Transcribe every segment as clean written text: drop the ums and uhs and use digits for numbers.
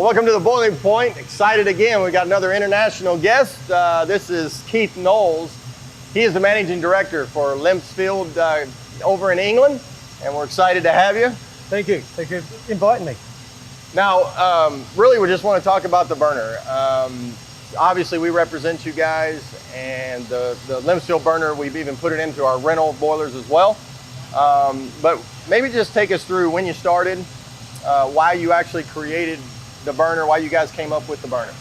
Well, welcome to the Boiling Point. Excited again. We got another international guest. This is Keith Knowles. He is the managing director for Limpsfield over in England, and we're excited to have you. Thank you. Thank you for inviting me. Now, really, we just want to talk about the burner. Obviously, we represent you guys, and the Limpsfield burner, we've even put it into our rental boilers as well. But maybe just take us through when you started, why you actually created the burner, why you guys came up with the burner.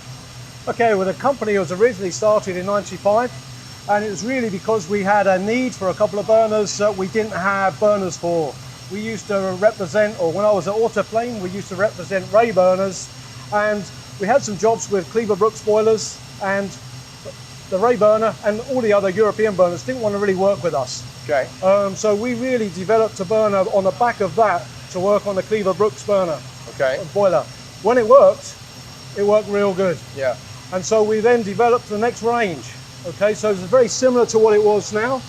Okay, well, the company was originally started in '95, and it was really because we had a need for a couple of burners that we didn't have burners for. We used to represent, or when I was at Autoflame, we used to represent Ray burners, and we had some jobs with Cleaver Brooks boilers, and the Ray burner and all the other European burners didn't want to really work with us. Okay. So we really developed a burner on the back of that to work on the Cleaver Brooks burner. Okay. Boiler. When it worked real good. Yeah. And so we then developed the next range. Okay, so it's very similar to what it was now.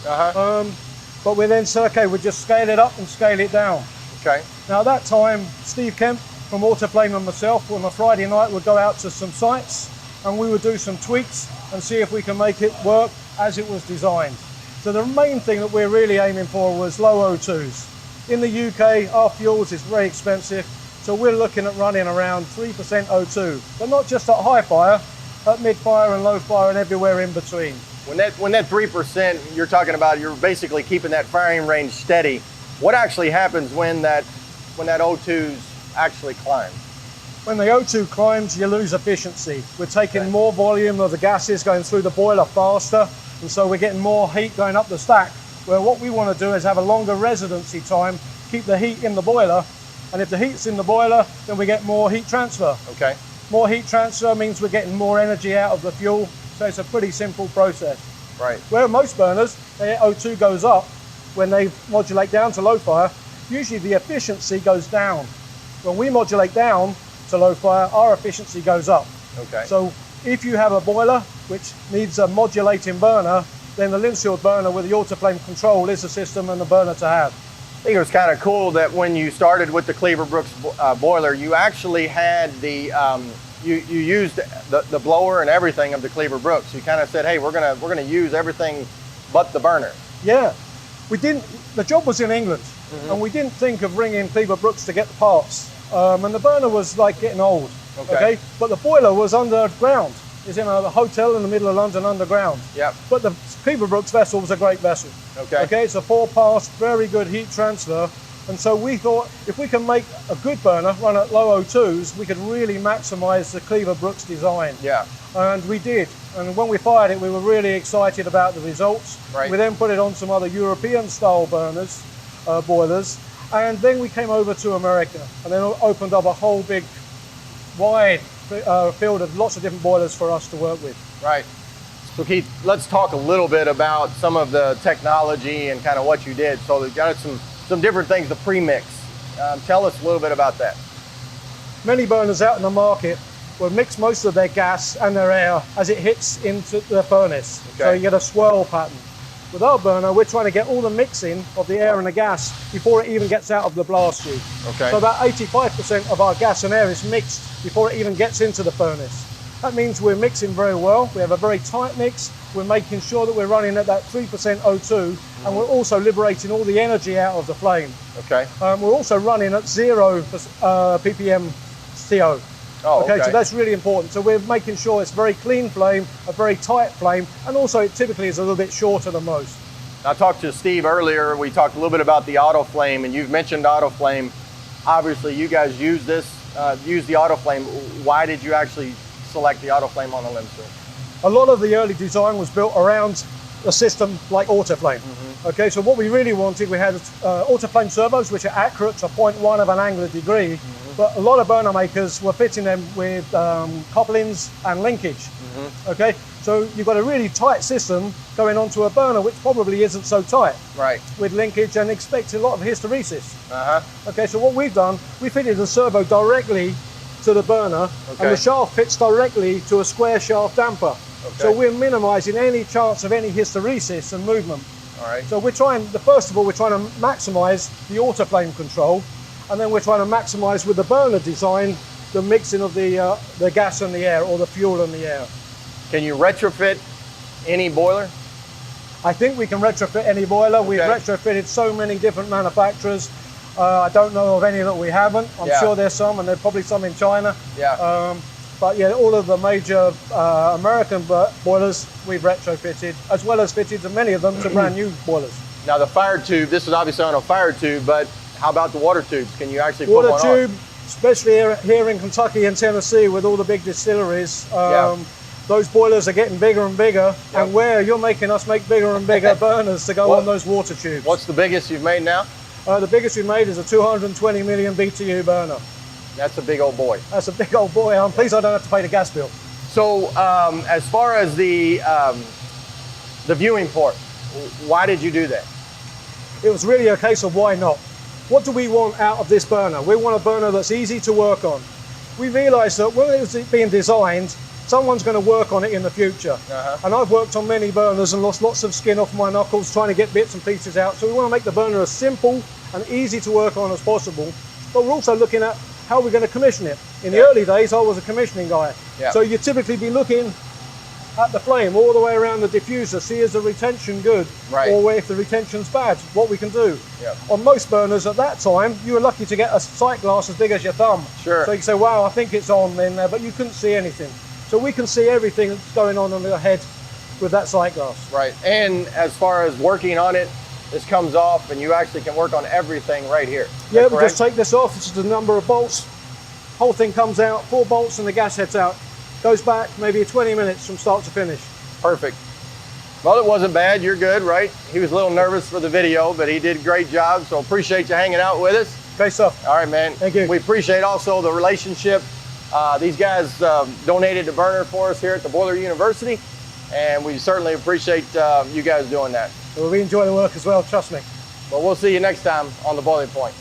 But we then said, okay, we'll just scale it up and scale it down. Okay. Now at that time, Steve Kemp from Autoflame and myself on a Friday night would go out to some sites and we would do some tweaks and see if we can make it work as it was designed. So the main thing that we're really aiming for was low O2s. In the UK, our fuels is very expensive, so we're looking at running around 3% O2, but not just at high fire, at mid fire and low fire and everywhere in between. When that 3% you're talking about, you're basically keeping that firing range steady. What actually happens when that O2s actually climb? When the O2 climbs, you lose efficiency. We're taking more volume of the gases going through the boiler faster, and so we're getting more heat going up the stack, where what we want to do is have a longer residency time, keep the heat in the boiler, and if the heat's in the boiler, then we get more heat transfer. Okay. More heat transfer means we're getting more energy out of the fuel, so it's a pretty simple process. Right. Where most burners, their O2 goes up when they modulate down to low fire, usually the efficiency goes down. When we modulate down to low fire, our efficiency goes up. Okay. So if you have a boiler which needs a modulating burner, then the Limpsfield burner with the Autoflame control is the system and the burner to have. I think it was kind of cool that when you started with the Cleaver Brooks boiler, you actually had the you used the blower and everything of the Cleaver Brooks. You kind of said, hey, we're gonna use everything but the burner. Yeah, we didn't. The job was in England, and we didn't think of ringing Cleaver Brooks to get the parts. And the burner was like getting old. Okay. But the boiler was underground. It's in a hotel in the middle of London underground. Yep. But the Cleaver Brooks vessel was a great vessel. Okay. Okay, it's a 4-pass, very good heat transfer. And so we thought if we can make a good burner run at low O2s, we could really maximize the Cleaver Brooks design. Yeah. And we did. And when we fired it, we were really excited about the results. Right. We then put it on some other European style burners, boilers. And then we came over to America and then opened up a whole big, wide field of lots of different boilers for us to work with. Right. So Keith, let's talk a little bit about some of the technology and kind of what you did. So we've got some different things, the pre-mix. Tell us a little bit about that. Many burners out in the market will mix most of their gas and their air as it hits into the furnace. Okay. So you get a swirl pattern. With our burner, we're trying to get all the mixing of the air and the gas before it even gets out of the blast tube. Okay. So about 85% of our gas and air is mixed before it even gets into the furnace. That means we're mixing very well. We have a very tight mix. We're making sure that we're running at that 3% O2, and we're also liberating all the energy out of the flame. Okay. We're also running at 0 ppm CO. Oh, okay, so that's really important. So we're making sure it's a very clean flame, a very tight flame, and also it typically is a little bit shorter than most. I talked to Steve earlier. We talked a little bit about the Autoflame, and you've mentioned Autoflame. Obviously, you guys use the Autoflame. Why did you actually select the Autoflame on the Limpsfield? A lot of the early design was built around a system like Autoflame. Okay, so what we really wanted, we had Autoflame servos, which are accurate to 0.1 of an angular degree, but a lot of burner makers were fitting them with couplings and linkage. Okay, so you've got a really tight system going onto a burner which probably isn't so tight. Right. With linkage and expect a lot of hysteresis. Okay, so what we've done, we fitted the servo directly to the burner, and the shaft fits directly to a square shaft damper. So we're minimizing any chance of any hysteresis and movement. All right. So we're trying, first of all, we're trying to maximize the Autoflame control, and then we're trying to maximize with the burner design the mixing of the gas and the air, or the fuel and the air. Can you retrofit any boiler? I think we can retrofit any boiler. Okay. We've retrofitted so many different manufacturers. I don't know of any that we haven't. I'm sure there's some, and there's probably some in China. Yeah. But yeah, all of the major American boilers we've retrofitted, as well as fitted many of them to brand new boilers. Now the fire tube, this is obviously on a fire tube, but how about the water tubes? Can you actually put Water one tube, on? especially here in Kentucky and Tennessee with all the big distilleries, those boilers are getting bigger and bigger, and Ware, you're making us make bigger and bigger burners to go on those water tubes. What's the biggest you've made now? The biggest we made is a 220 million BTU burner. That's a big old boy. That's a big old boy. I'm pleased I don't have to pay the gas bill. So as far as the viewing port, why did you do that? It was really a case of why not. What do we want out of this burner? We want a burner that's easy to work on. We realised that when it was being designed, someone's going to work on it in the future. And I've worked on many burners and lost lots of skin off my knuckles trying to get bits and pieces out. So we want to make the burner as simple and easy to work on as possible. But we're also looking at how we're going to commission it. In the early days, I was a commissioning guy. So you'd typically be looking at the flame all the way around the diffuser, see is the retention good, or if the retention's bad, what we can do. On most burners at that time, you were lucky to get a sight glass as big as your thumb. So you can say, wow, I think it's on in there, but you couldn't see anything. So we can see everything that's going on the head with that sight glass. Right, and as far as working on it, this comes off and you actually can work on everything right here. Yeah, we just take this off, this is the number of bolts, whole thing comes out, 4 bolts and the gas head's out. Goes back maybe 20 minutes from start to finish. Perfect. Well, it wasn't bad, you're good, right? He was a little nervous for the video, but he did a great job, so appreciate you hanging out with us. Great stuff. All right, man. Thank you. We appreciate also the relationship. These guys donated the burner for us here at the Boiler University, and we certainly appreciate you guys doing that. Well, we enjoy the work as well, trust me. Well, we'll see you next time on The Boiling Point.